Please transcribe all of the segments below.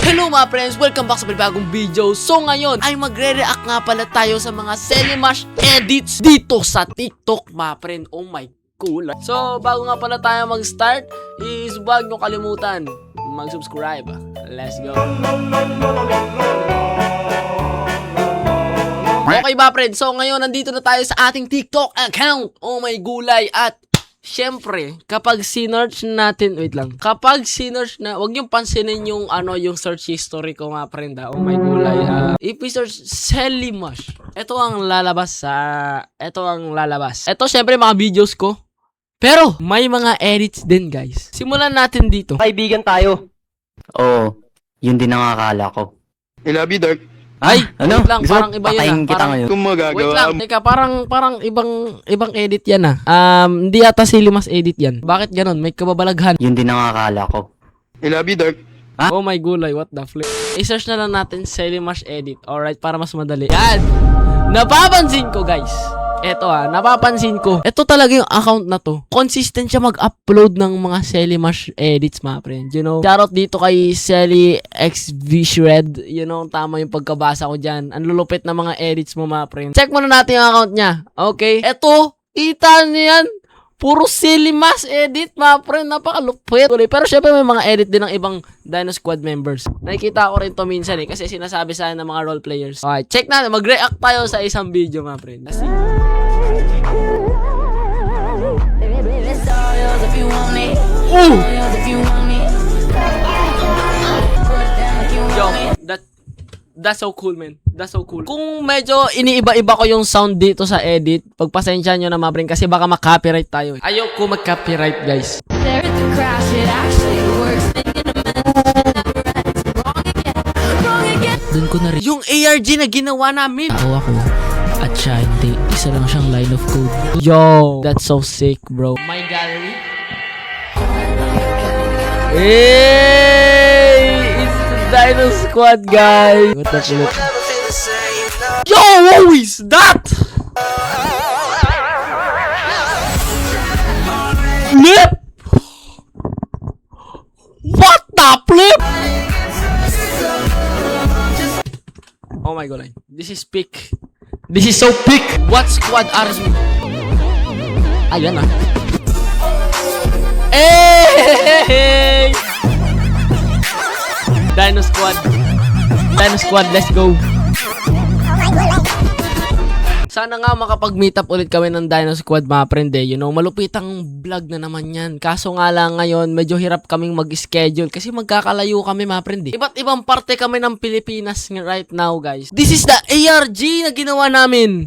Hello mga friends! Welcome back sa bagong video. So ngayon ay magre-react nga pala tayo sa mga Selimash edits dito sa TikTok mga friend. Oh my cool. So bago nga pala tayo mag-start is huwag nyo kalimutan mag-subscribe. Let's go! Okay ba friend? So ngayon nandito na tayo sa ating TikTok account. Oh my gulay. At syempre, kapag sinearch natin, wait lang. Kapag sinearch na, wag niyo pansinin yung yung search history ko mga friend. Oh my gulay. If we search Selimash, ito ang lalabas. Ito syempre mga videos ko. Pero may mga edits din, guys. Simulan natin dito. Kaibigan tayo. Oo, yun din ang akala ko. I love you, Dark. Ay, Ano? wait lang, Gusto parang mo iba patayin yun. kita Parang, ngayon? Kung wait magagawa lang, teka, parang ibang edit yan hindi yata Selimash edit yan. Bakit ganon? May kababalaghan. Yun din ang akala ko. I love you, Dark. Ha? Oh my gulay, what the flip. I-search na lang natin Selimash edit. Alright, para mas madali. Yan! Napapansin ko, guys. Napapansin ko. Ito talaga yung account na to. Consistent siya mag-upload ng mga Selimash edits, mga friend. You know? Shoutout dito kay Selly XVShred. You know, tama yung pagkabasa ko dyan. Ang lulupit na mga edits mo, mga friend. Check muna natin yung account niya. Okay? Ito, kita niyo yan. Puro Selimash edit, mga friend. Napakalupit. Pero syempre may mga edit din ng ibang Dino Squad members. Nakikita ko rin to minsan kasi sinasabi sa akin ng mga role players. Okay, check natin. Mag-react tayo sa isang video, mga friend. Let's see. Ooh! Yo, that's so cool, man. That's so cool. Kung medyo iniiba-iba ko yung sound dito sa edit, pagpasensya nyo na mga friend kasi baka mag-copyright tayo. Ayoko mag-copyright, guys. Doon ko na rin yung ARG na ginawa namin. Ako at siya hindi. Isa lang siyang line of code. Yo, that's so sick, bro. My gallery. Hey! It's the Dino Squad, guys. What the flip? Yo, who is that? Flip? What the flip? Oh my god, this is peak. This is so peak. What squad are you? Ayan Hey! Dino Squad. Dino Squad, let's go. Sana nga makapag-meet up ulit kami ng Dino Squad, mga friend. You know, malupitang vlog na naman yan. Kaso nga lang ngayon, medyo hirap kaming mag-schedule kasi magkakalayo kami, mga friend. Iba't ibang parte kami ng Pilipinas right now, guys. This is the ARG na ginawa namin.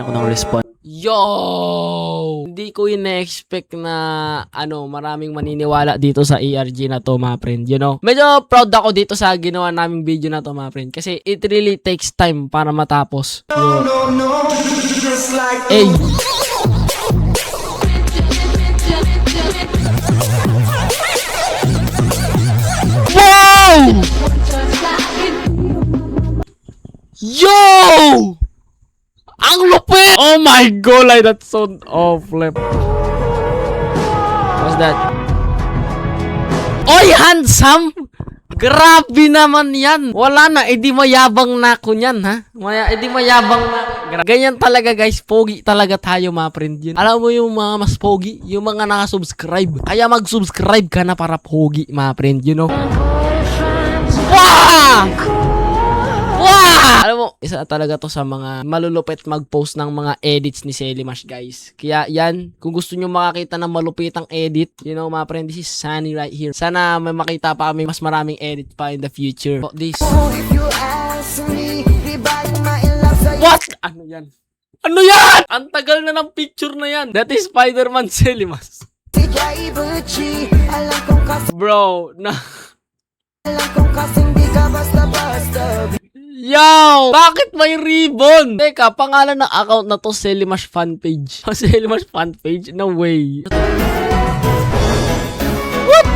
Ako nang respond. Yo! Hindi ko ina-expect na maraming maniniwala dito sa ARG na to, mga friend. You know? Medyo proud ako dito sa ginawa naming video na to, mga friend. Kasi it really takes time para matapos. Hey! Wow! Yo! Ang lupit! Oh my god, like that's so flip. What's that? Oy, handsome! Grabe naman yan. Wala na, edi mayabang na ako niyan, ha? Edi mayabang na. Ganyan talaga, guys. Pogi talaga tayo, mga friend. Yun. Alam mo yung mga mas pogi? Yung mga nakasubscribe. Kaya mag-subscribe ka na para pogi, mga friend. You know? Wow! Wow! Alam mo, isa talaga to sa mga malulupit mag-post ng mga edits ni Selimash, guys. Kaya yan, kung gusto nyo makakita ng malupitang edit, you know, mga friend, this is Sunny right here. Sana may makita pa kami mas maraming edit pa in the future. This. What? Ano yan? Ano yan? Ang tagal na ng picture na yan. That is Spider-Man Selimash. Bro, Yo! Bakit may ribbon? Teka, pangalan ng account na to, Selimash fanpage. Selimash fanpage? No way. What?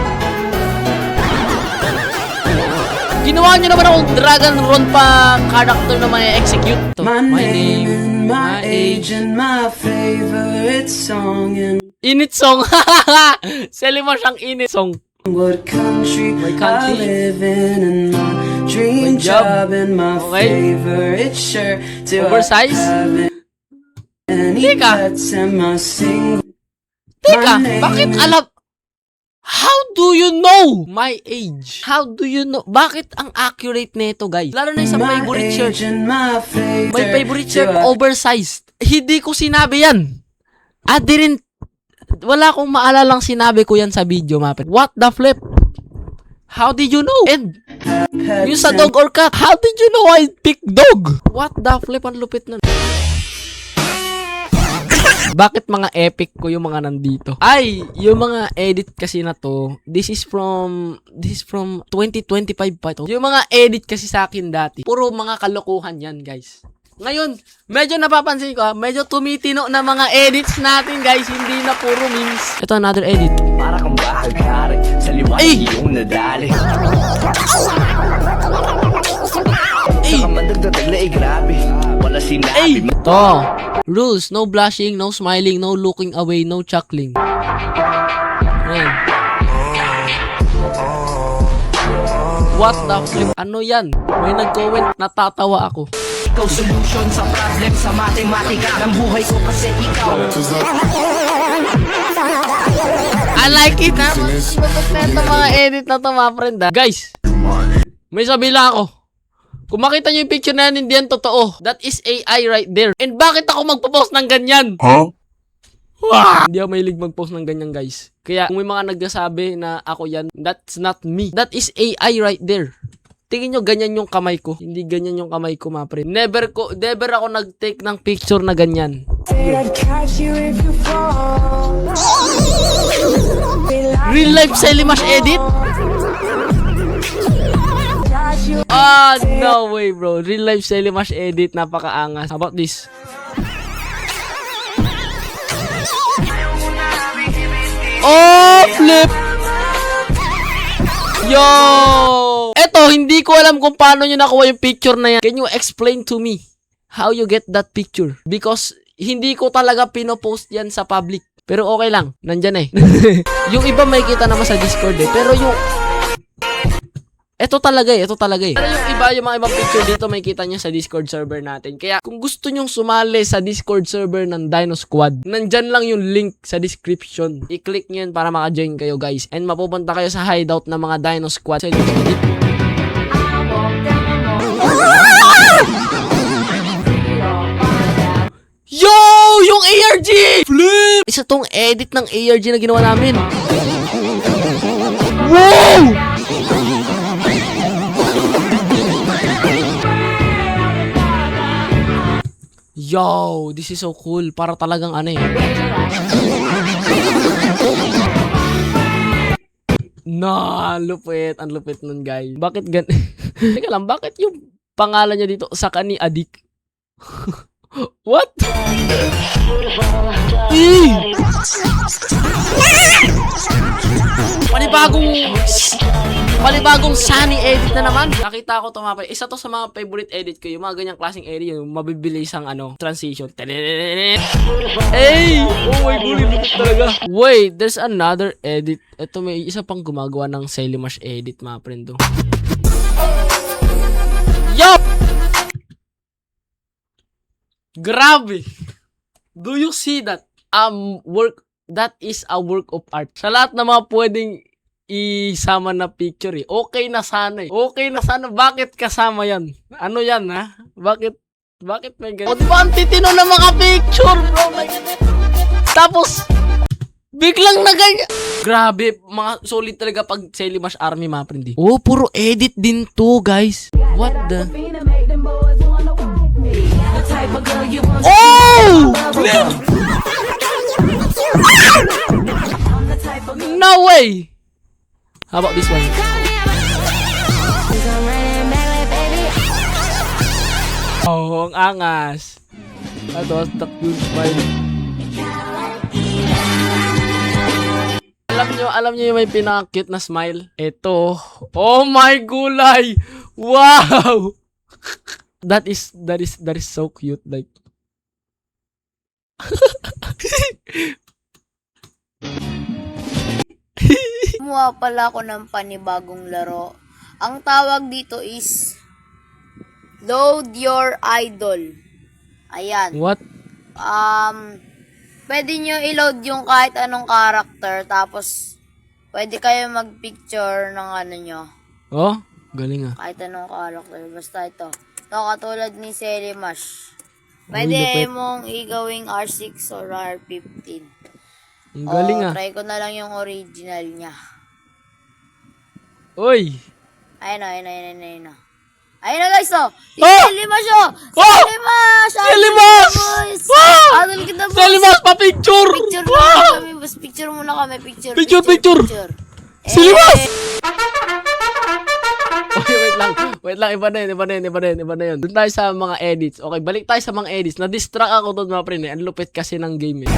Ginawa nyo naman akong Dragon Run pa character na may execute. My name, my age, and my favorite song. Init song. Selimash ang init song. What country, My I country. live in and my dream My job. job and my Okay. favorite shirt. Do Oversize? I have any Teka. pets in my single? Teka, My name bakit is- alam? How do you know my age? How do you know? Bakit ang accurate nito, guys? Lalo na yung sa My favorite age shirt. and my My favorite shirt, Do I- oversized. Hindi ko sinabi yan. Wala akong maalalang sinabi ko yan sa video, mapet. What the flip? How did you know? And pets yung sa in- dog or cat, how did you know I picked dog? What the flip? Ang lupit nun. Bakit mga epic ko yung mga nandito? Ay, yung mga edit kasi na to, this is from 2025 pa ito. Yung mga edit kasi sa akin dati, puro mga kalokohan yan, guys. Ngayon, medyo napapansin ko, medyo tumitino na mga edits natin, guys. Hindi na puro memes. Ito, another edit. Para kang bahagari sa liwanag Ay! iyong nadali. Ay! Saka madagdadag na grabe. Wala Ay! sinabi. Ito. Rules, no blushing, no smiling, no looking away, no chuckling. Ayan. What the flip? Ano yan? May nag-comment, natatawa ako. Ikaw solution sa problem sa matematika ng buhay ko kasi ikaw. I like it, ha? Lupit na ito mga edit na ito, mga friend, ha? Guys, may sabi lang ako. Kung makita nyo yung picture na yan, hindi yan totoo. That is AI right there. And bakit ako magpo-post ng ganyan? Huh? Wow! Hindi ako mahilig mag-post ng ganyan, guys. Kaya kung may mga nagsasabi na ako yan, that's not me. That is AI right there. Tingin nyo, ganyan yung kamay ko. Hindi ganyan yung kamay ko, mga pre. Never ako nag-take ng picture na ganyan. Real life Selimash edit? Ah, no way, bro. Real life Selimash edit, napakaangas. How about this? Oh, flip! Yo! Eto, hindi ko alam kung paano nyo nakuha yung picture na yan. Can you explain to me how you get that picture? Because hindi ko talaga pinopost yan sa public. Pero okay lang, nandyan eh. Yung iba may kita naman sa Discord eh. Pero yung... Ito talaga eh. Pero yung iba, yung mga ibang picture dito, may kita nyo sa Discord server natin. Kaya kung gusto nyong sumali sa Discord server ng Dino Squad, nandyan lang yung link sa description. I-click nyo yun para maka-join kayo, guys. And mapupunta kayo sa hideout ng mga Dino Squad. Yo! Yung ARG! Flip! Isa tong edit ng ARG na ginawa namin. Wow! Yo, this is so cool. Para talagang ano eh. Lupit. Ang lupit nun, guys. Bakit gan... Teka lang, bakit yung pangalan niya dito, Sakani Adik? What? Panibagong sunny edit na naman. Nakita ko tumapay. Isa to sa mga favorite edit ko. Yung mga ganyang klaseng edit. Yung mabibilisang transition. Hey! Oh my god, lupit talaga. Wait, there's another edit. Ito may isa pang gumagawa ng Selimash edit, mga prendo. Yo! Grabe! Do you see that? That is a work of art. Sa lahat ng mga pwedeng isama na picture eh. Okay na sana eh. Bakit kasama yan? Ano yan ha? Bakit may ganyan? O diba ang titino ng mga picture bro? Tapos, biglang na ganyan. Grabe, mga solid talaga pag Selimash Army mga prendi. Oh, puro edit din to guys. What the? Oh! No way! How about this one? Oh, ang angas. That was the cute smile. Alam nyo yung may pinaka-cute na smile? Ito. Oh my gulay! Wow! That is so cute. Like, gumawa pala ako ng panibagong laro. Ang tawag dito is Load Your Idol. Ayan. What? Pwede nyo i-load yung kahit anong character, tapos pwede kayo mag-picture ng ano nyo. Oh, galing ah. Kahit anong character. Basta ito. Ito, katulad ni Selimash. Uy, Pwede lupit. mong igawing R6 or R15. Ang galing ah. Try ko na lang yung original niya. Uy! Ayun na, ayun na, ayun na, ayun na. Ayun na guys, oh! Si Oh! Selimash, oh! Oh! Selimash! Selimash! Ah! Adol kita, boss! Selimash, pa-picture! Picture muna kami, boss. Picture muna kami. Picture. Picture. Eh, Selimash! Okay, wait lang. Iba na yun. Doon tayo sa mga edits. Okay, balik tayo sa mga edits. Na-distract ako doon, mga pre. Ang lupit kasi ng game eh.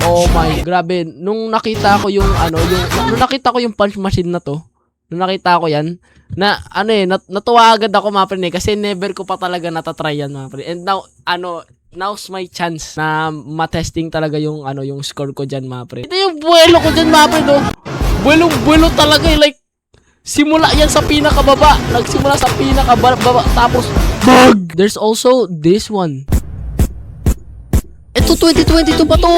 Oh my, grabe. Nung nakita ko yung punch machine na to, nung nakita ko yan, natuwa agad ako, mga pre, kasi never ko pa talaga natatry yan, mga pre. And now, now's my chance na matesting talaga yung score ko dyan, mga pre. Ito yung buwelo ko dyan, mga pre, no? Buwelo talaga, like, simula yan sa pinakababa. Nagsimula sa pinakababa, tapos, bug! There's also this one. Ito, 2022 pa to!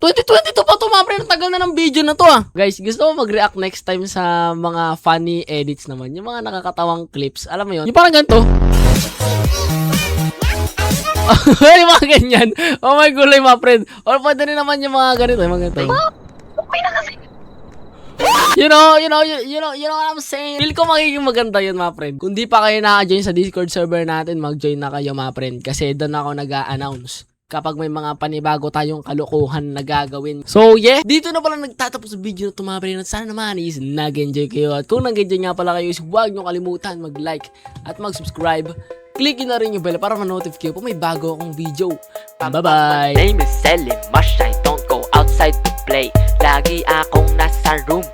2022 pa to, mga pre. Tagal na ng video na to, ah. Guys, gusto mo mag-react next time sa mga funny edits naman. Yung mga nakakatawang clips. Alam mo yun? Yung parang ganito. Yung mga ganyan. Oh my gulay, mga friend. Or pwede rin naman yung mga ganito. Yung mga ganito. Okay na kasi. You know what I'm saying? Feel ko magiging maganda yun, mga friend. Kung di pa kayo naka-join sa Discord server natin, mag-join na kayo, mga friend. Kasi doon ako nag-a-announce kapag may mga panibago tayong kalokohan na gagawin. So yeah, dito na pala nagtatapos sa video na ito, mga friend. Sana naman is nag-enjoy kayo. At kung nag-enjoy nga pala kayo, is huwag nyo kalimutan mag-like at mag-subscribe. Click nyo na rin yung bell para ma-notify kayo kung may bago akong video. Bye-bye! My name is Selimash, I don't go outside to play. Lagi akong nasa room